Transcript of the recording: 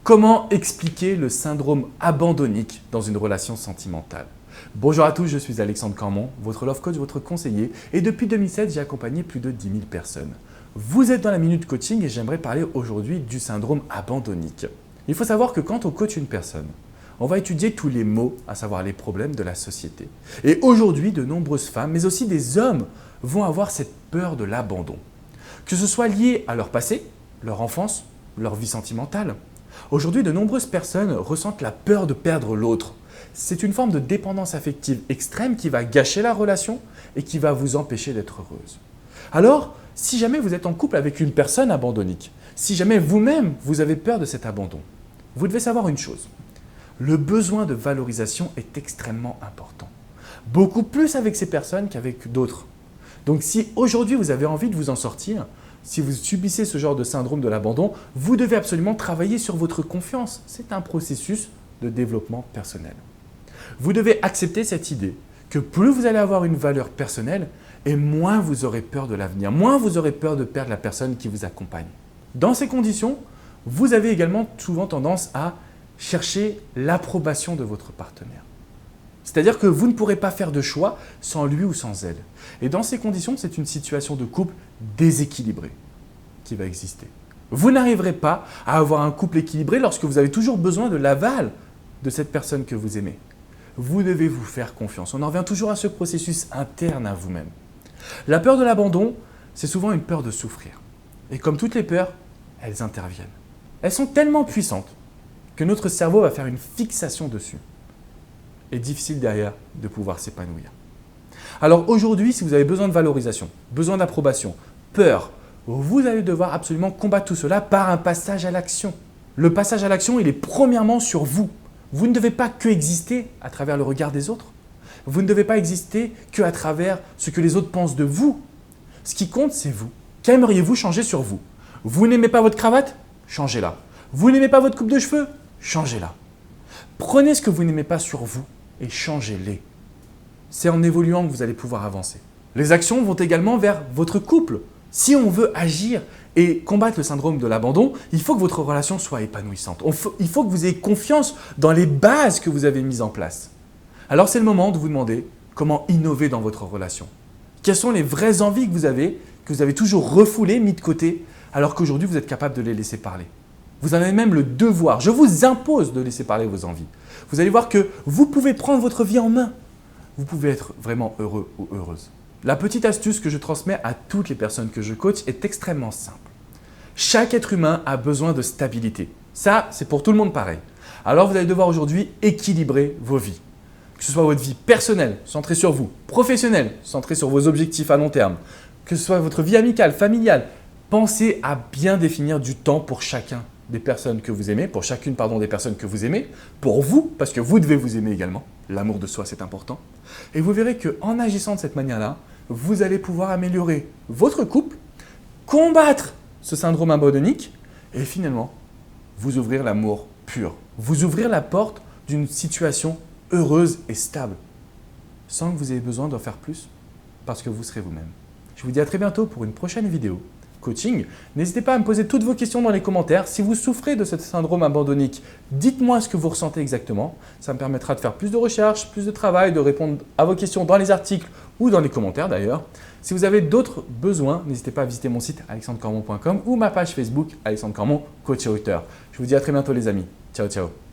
Comment expliquer le syndrome abandonnique dans une relation sentimentale? Bonjour à tous, je suis Alexandre Cormon, votre love coach, votre conseiller, et depuis 2007, j'ai accompagné plus de 10 000 personnes. Vous êtes dans la Minute Coaching et j'aimerais parler aujourd'hui du syndrome abandonnique. Il faut savoir que quand on coach une personne, on va étudier tous les maux, à savoir les problèmes de la société. Et aujourd'hui, de nombreuses femmes, mais aussi des hommes, vont avoir cette peur de l'abandon. Que ce soit lié à leur passé, leur enfance, leur vie sentimentale. Aujourd'hui, de nombreuses personnes ressentent la peur de perdre l'autre. C'est une forme de dépendance affective extrême qui va gâcher la relation et qui va vous empêcher d'être heureuse. Alors, si jamais vous êtes en couple avec une personne abandonnique, si jamais vous-même vous avez peur de cet abandon, vous devez savoir une chose. Le besoin de valorisation est extrêmement important. Beaucoup plus avec ces personnes qu'avec d'autres. Donc si aujourd'hui vous avez envie de vous en sortir, si vous subissez ce genre de syndrome de l'abandon, vous devez absolument travailler sur votre confiance. C'est un processus de développement personnel. Vous devez accepter cette idée que plus vous allez avoir une valeur personnelle et moins vous aurez peur de l'avenir, moins vous aurez peur de perdre la personne qui vous accompagne. Dans ces conditions, vous avez également souvent tendance à chercher l'approbation de votre partenaire. C'est-à-dire que vous ne pourrez pas faire de choix sans lui ou sans elle. Et dans ces conditions, c'est une situation de couple déséquilibrée qui va exister. Vous n'arriverez pas à avoir un couple équilibré lorsque vous avez toujours besoin de l'aval de cette personne que vous aimez. Vous devez vous faire confiance. On en revient toujours à ce processus interne à vous-même. La peur de l'abandon, c'est souvent une peur de souffrir. Et comme toutes les peurs, elles interviennent. Elles sont tellement puissantes que notre cerveau va faire une fixation dessus. Et difficile derrière de pouvoir s'épanouir. Alors aujourd'hui, si vous avez besoin de valorisation, besoin d'approbation, peur, vous allez devoir absolument combattre tout cela par un passage à l'action. Le passage à l'action, il est premièrement sur vous. Vous ne devez pas que exister à travers le regard des autres. Vous ne devez pas exister que à travers ce que les autres pensent de vous. Ce qui compte, c'est vous. Qu'aimeriez-vous changer sur vous? Vous n'aimez pas votre cravate? Changez-la. Vous n'aimez pas votre coupe de cheveux? Changez-la. Prenez ce que vous n'aimez pas sur vous et changez-les. C'est en évoluant que vous allez pouvoir avancer. Les actions vont également vers votre couple. Si on veut agir et combattre le syndrome de l'abandon, il faut que votre relation soit épanouissante. Il faut que vous ayez confiance dans les bases que vous avez mises en place. Alors c'est le moment de vous demander comment innover dans votre relation. Quelles sont les vraies envies que vous avez toujours refoulées, mis de côté, alors qu'aujourd'hui vous êtes capable de les laisser parler. Vous en avez même le devoir. Je vous impose de laisser parler vos envies. Vous allez voir que vous pouvez prendre votre vie en main. Vous pouvez être vraiment heureux ou heureuse. La petite astuce que je transmets à toutes les personnes que je coach est extrêmement simple. Chaque être humain a besoin de stabilité. Ça, c'est pour tout le monde pareil. Alors vous allez devoir aujourd'hui équilibrer vos vies. Que ce soit votre vie personnelle, centrée sur vous, professionnelle, centrée sur vos objectifs à long terme, que ce soit votre vie amicale, familiale, pensez à bien définir du temps pour chacun des personnes que vous aimez, pour chacune des personnes que vous aimez, pour vous, parce que vous devez vous aimer également. L'amour de soi, c'est important. Et vous verrez qu'en agissant de cette manière-là, vous allez pouvoir améliorer votre couple, combattre ce syndrome abandonnique et finalement, vous ouvrir l'amour pur. Vous ouvrir la porte d'une situation heureuse et stable, sans que vous ayez besoin d'en faire plus, parce que vous serez vous-même. Je vous dis à très bientôt pour une prochaine vidéo coaching. N'hésitez pas à me poser toutes vos questions dans les commentaires. Si vous souffrez de ce syndrome abandonnique, dites-moi ce que vous ressentez exactement. Ça me permettra de faire plus de recherches, plus de travail, de répondre à vos questions dans les articles ou dans les commentaires d'ailleurs. Si vous avez d'autres besoins, n'hésitez pas à visiter mon site alexandrecormon.com ou ma page Facebook Alexandre Cormon, coach et auteur. Je vous dis à très bientôt les amis. Ciao, ciao.